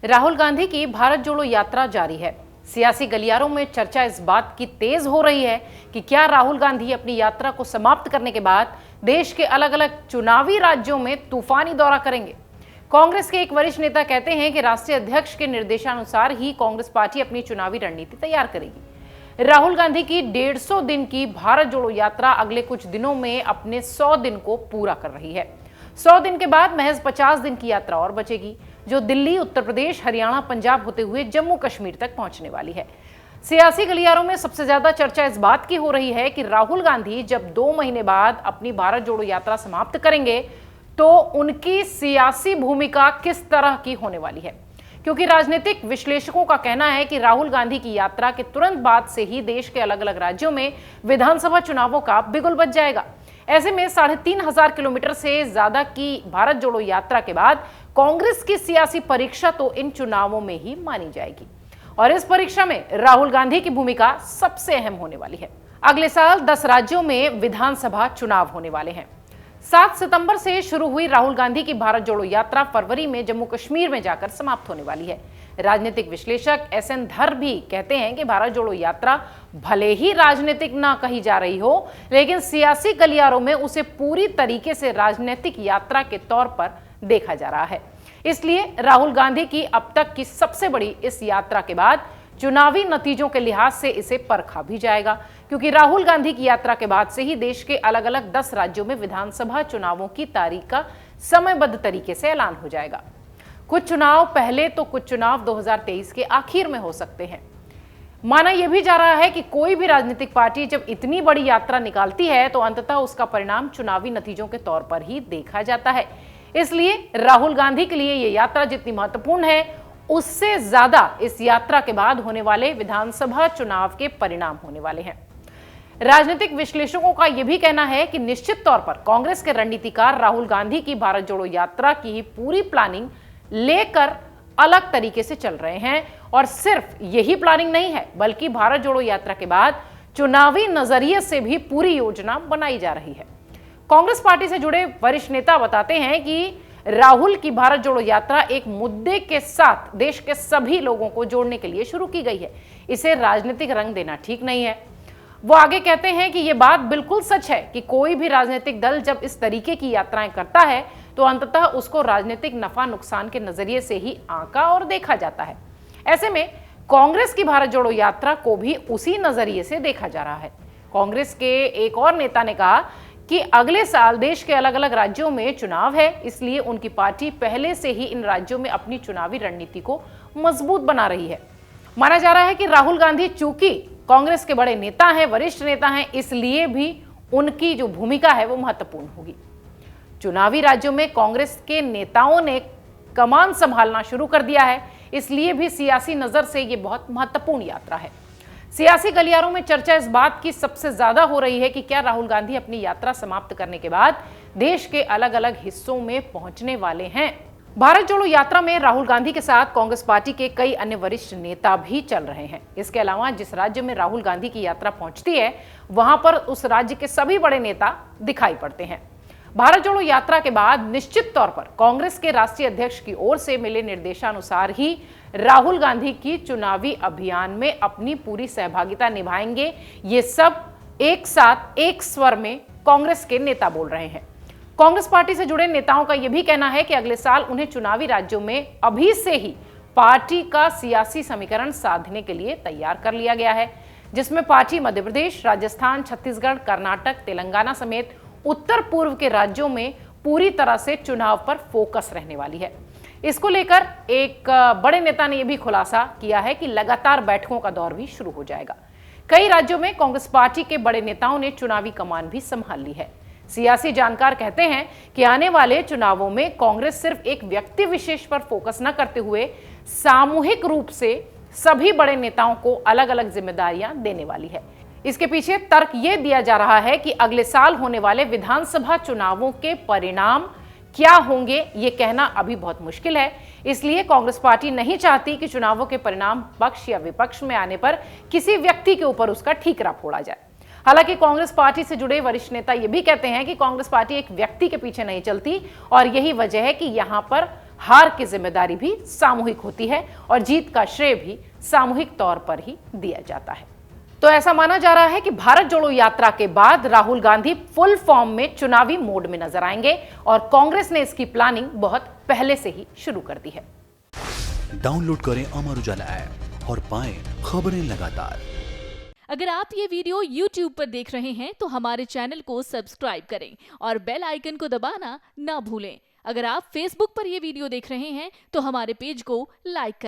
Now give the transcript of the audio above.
राहुल गांधी की भारत जोड़ो यात्रा जारी है। सियासी गलियारों में चर्चा इस बात की तेज हो रही है कि क्या राहुल गांधी अपनी यात्रा को समाप्त करने के बाद देश के अलग अलग चुनावी राज्यों में तूफानी दौरा करेंगे। कांग्रेस के एक वरिष्ठ नेता कहते हैं कि राष्ट्रीय अध्यक्ष के निर्देशानुसार ही कांग्रेस पार्टी अपनी चुनावी रणनीति तैयार करेगी। राहुल गांधी की 150 दिन की भारत जोड़ो यात्रा अगले कुछ दिनों में अपने 100 दिन को पूरा कर रही है। 100 दिन के बाद महज 50 दिन की यात्रा और बचेगी, जो दिल्ली, उत्तर प्रदेश, हरियाणा, पंजाब होते हुए जम्मू कश्मीर तक पहुंचने वाली है। सियासी गलियारों में सबसे ज्यादा चर्चा इस बात की हो रही है कि राहुल गांधी जब 2 महीने बाद अपनी भारत जोड़ो यात्रा समाप्त करेंगे तो उनकी सियासी भूमिका किस तरह की होने वाली है, क्योंकि राजनीतिक विश्लेषकों का कहना है कि राहुल गांधी की यात्रा के तुरंत बाद से ही देश के अलग अलग राज्यों में विधानसभा चुनावों का बिगुल बज जाएगा। ऐसे में 3,500 किलोमीटर से ज्यादा की भारत जोड़ो यात्रा के बाद कांग्रेस की सियासी परीक्षा तो इन चुनावों में ही मानी जाएगी और इस परीक्षा में राहुल गांधी की भूमिका सबसे अहम होने वाली है। अगले साल 10 राज्यों में विधानसभा चुनाव होने वाले हैं। 7 सितंबर से शुरू हुई राहुल गांधी की भारत जोड़ो यात्रा फरवरी में जम्मू कश्मीर में जाकर समाप्त होने वाली है। राजनीतिक विश्लेषक एसएन धर भी कहते हैं कि भारत जोड़ो यात्रा भले ही राजनीतिक ना कही जा रही हो, लेकिन सियासी गलियारों में उसे पूरी तरीके से राजनीतिक यात्रा के तौर पर देखा जा रहा है। इसलिए राहुल गांधी की अब तक की सबसे बड़ी इस यात्रा के बाद चुनावी नतीजों के लिहाज से इसे परखा भी जाएगा, क्योंकि राहुल गांधी की यात्रा के बाद से ही देश के अलग अलग 10 राज्यों में विधानसभा चुनावों की तारीख का समयबद्ध तरीके से ऐलान हो जाएगा। कुछ चुनाव पहले तो कुछ चुनाव 2023 के आखिर में हो सकते हैं। माना यह भी जा रहा है कि कोई भी राजनीतिक पार्टी जब इतनी बड़ी यात्रा निकालती है तो अंततः उसका परिणाम चुनावी नतीजों के तौर पर ही देखा जाता है। इसलिए राहुल गांधी के लिए यह यात्रा जितनी महत्वपूर्ण है, उससे ज्यादा इस यात्रा के बाद होने वाले विधानसभा चुनाव के परिणाम होने वाले हैं। राजनीतिक विश्लेषकों का यह भी कहना है कि निश्चित तौर पर कांग्रेस के रणनीतिकार राहुल गांधी की भारत जोड़ो यात्रा की पूरी प्लानिंग लेकर अलग तरीके से चल रहे हैं और सिर्फ यही प्लानिंग नहीं है, बल्कि भारत जोड़ो यात्रा के बाद चुनावी नजरिए से भी पूरी योजना बनाई जा रही है। कांग्रेस पार्टी से जुड़े वरिष्ठ नेता बताते हैं कि राहुल की भारत जोड़ो यात्रा एक मुद्दे के साथ देश के सभी लोगों को जोड़ने के लिए शुरू की गई है। इसे राजनीतिक रंग देना ठीक नहीं है। वो आगे कहते हैं कि यह बात बिल्कुल सच है कि कोई भी राजनीतिक दल जब इस तरीके की यात्राएं करता है तो अंततः उसको राजनीतिक नफा नुकसान के नजरिए से ही आंका और देखा जाता है। ऐसे में कांग्रेस की भारत जोड़ो यात्रा को भी उसी नजरिए से देखा जा रहा है। कांग्रेस के एक और नेता ने कहा कि अगले साल देश के अलग अलग राज्यों में चुनाव है, इसलिए उनकी पार्टी पहले से ही इन राज्यों में अपनी चुनावी रणनीति को मजबूत बना रही है। माना जा रहा है कि राहुल गांधी चूंकि कांग्रेस के बड़े नेता हैं, वरिष्ठ नेता हैं, इसलिए भी उनकी जो भूमिका है वो महत्वपूर्ण होगी। चुनावी राज्यों में कांग्रेस के नेताओं ने कमान संभालना शुरू कर दिया है, इसलिए भी सियासी नजर से ये बहुत महत्वपूर्ण यात्रा है। सियासी गलियारों में चर्चा इस बात की सबसे ज्यादा हो रही है कि क्या राहुल गांधी अपनी यात्रा समाप्त करने के बाद देश के अलग अलग हिस्सों में पहुंचने वाले हैं। भारत जोड़ो यात्रा में राहुल गांधी के साथ कांग्रेस पार्टी के कई अन्य वरिष्ठ नेता भी चल रहे हैं। इसके अलावा जिस राज्य में राहुल गांधी की यात्रा पहुंचती है, वहां पर उस राज्य के सभी बड़े नेता दिखाई पड़ते हैं। भारत जोड़ो यात्रा के बाद निश्चित तौर पर कांग्रेस के राष्ट्रीय अध्यक्ष की ओर से मिले निर्देशानुसार ही राहुल गांधी की चुनावी अभियान में अपनी पूरी सहभागिता निभाएंगे। ये सब एक साथ एक स्वर में कांग्रेस के नेता बोल रहे हैं। कांग्रेस पार्टी से जुड़े नेताओं का यह भी कहना है कि अगले साल उन्हें चुनावी राज्यों में अभी से ही पार्टी का सियासी समीकरण साधने के लिए तैयार कर लिया गया है, जिसमें पार्टी मध्य प्रदेश, राजस्थान, छत्तीसगढ़, कर्नाटक, तेलंगाना समेत उत्तर पूर्व के राज्यों में पूरी तरह से चुनाव पर फोकस रहने वाली है। इसको लेकर एक बड़े नेता ने यह भी खुलासा किया है कि लगातार बैठकों का दौर भी शुरू हो जाएगा। कई राज्यों में कांग्रेस पार्टी के बड़े नेताओं ने चुनावी कमान भी संभाल ली है। सियासी जानकार कहते हैं कि आने वाले चुनावों में कांग्रेस सिर्फ एक व्यक्ति विशेष पर फोकस न करते हुए सामूहिक रूप से सभी बड़े नेताओं को अलग अलग जिम्मेदारियां देने वाली है। इसके पीछे तर्क यह दिया जा रहा है कि अगले साल होने वाले विधानसभा चुनावों के परिणाम क्या होंगे ये कहना अभी बहुत मुश्किल है। इसलिए कांग्रेस पार्टी नहीं चाहती कि चुनावों के परिणाम पक्ष या विपक्ष में आने पर किसी व्यक्ति के ऊपर उसका ठीकरा फोड़ा जाए। हालांकि कांग्रेस पार्टी से जुड़े वरिष्ठ नेता यह भी कहते हैं कि कांग्रेस पार्टी एक व्यक्ति के पीछे नहीं चलती और यही वजह है कि यहां पर हार की जिम्मेदारी भी सामूहिक होती है और जीत का श्रेय भी सामूहिक तौर पर ही दिया जाता है। तो ऐसा माना जा रहा है कि भारत जोड़ो यात्रा के बाद राहुल गांधी फुल फॉर्म में चुनावी मोड में नजर आएंगे और कांग्रेस ने इसकी प्लानिंग बहुत पहले से ही शुरू कर दी है। डाउनलोड करें अमर उजाला ऐप और पाएं खबरें लगातार। अगर आप ये वीडियो YouTube पर देख रहे हैं तो हमारे चैनल को सब्सक्राइब करें और बेल आइकन को दबाना ना भूलें। अगर आप Facebook पर ये वीडियो देख रहे हैं तो हमारे पेज को लाइक करें।